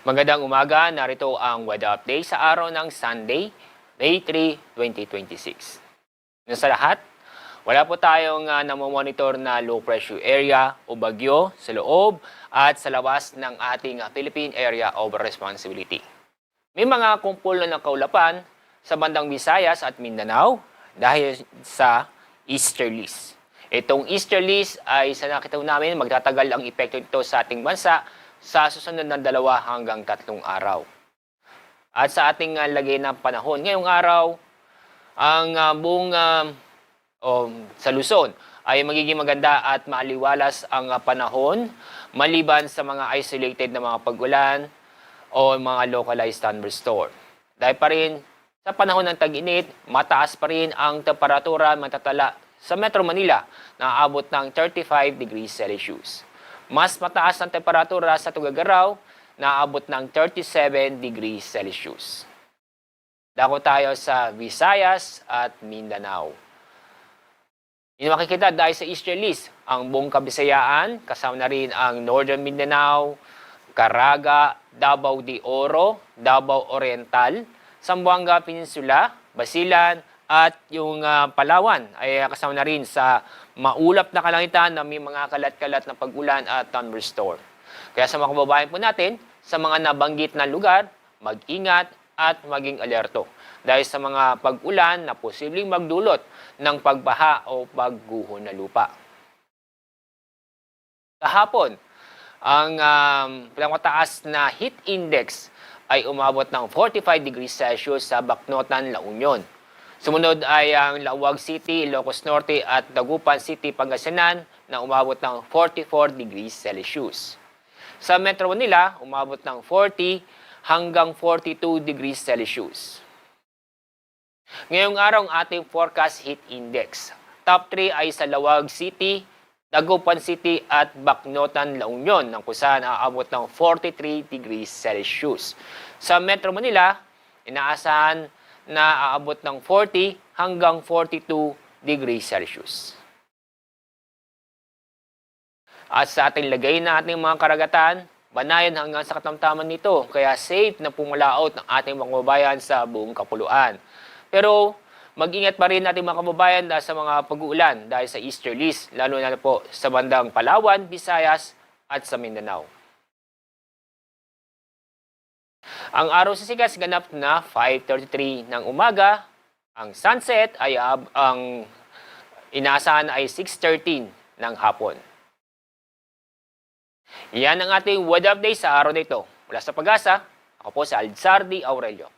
Magandang umaga, narito ang weather update sa araw ng Sunday, May 3, 2026. Ngayon sa lahat, wala po tayong namomonitor na low pressure area o bagyo sa loob at sa labas ng ating Philippine Area of Responsibility. May mga kumpul na ng kaulapan sa bandang Visayas at Mindanao dahil sa easterlies. Itong easterlies ay sa nakita namin magtatagal ang epekto nito sa ating bansa sa susunod na 2 hanggang 3 araw. At sa ating lagay ng panahon, ngayong araw, ang buong sa Luzon ay magiging maganda at maaliwalas ang panahon maliban sa mga isolated na mga pag-ulan o mga localized thunderstorm. Dahil pa rin sa panahon ng tag-init, mataas pa rin ang temperatura matatala sa Metro Manila na aabot ng 35 degrees Celsius. Mas mataas ang temperatura sa Tuguegarao na aabot ng 37 degrees Celsius. Dako tayo sa Visayas at Mindanao. Yung makikita dahil sa easterlies, ang buong Kabisayaan, kasama na rin ang Northern Mindanao, Caraga, Davao de Oro, Davao Oriental, Zamboanga Peninsula, Basilan, at yung Palawan ay kasama na rin sa maulap na kalangitan na may mga kalat-kalat na pag-ulan at thunderstorm. Kaya sa mga kababayan po natin, sa mga nabanggit na lugar, mag-ingat at maging alerto dahil sa mga pag-ulan na posibleng magdulot ng pagbaha o pagguho na lupa. Kahapon, ang pinakamataas na heat index ay umabot ng 45 degrees Celsius sa Bacnotan, La Union. Sumunod ay ang Laoag City, Ilocos Norte at Dagupan City, Pangasinan na umabot ng 44 degrees Celsius. Sa Metro Manila, umabot ng 40 hanggang 42 degrees Celsius. Ngayong araw ang ating forecast heat index. Top 3 ay sa Laoag City, Dagupan City at Bacnotan, La Union na kung saan aabot ng 43 degrees Celsius. Sa Metro Manila, inaasahan na aabot ng 40 hanggang 42 degrees Celsius. At sa ating lagay na ating mga karagatan, banayan hanggang sa katamtaman nito, kaya safe na pumalaot ng ating mga kababayan sa buong kapuluan. Pero mag-ingat pa rin natin mga kababayan dahil sa mga pag-uulan dahil sa easterlies, lalo na po sa bandang Palawan, Visayas at sa Mindanao. Ang araw sa sikat ganap na 5:33 ng umaga. Ang sunset ay ang inaasahan ay 6:13 ng hapon. Yan ang ating weather update sa araw na ito. Mula sa Pag-asa, ako po si Alzardi Aurelio.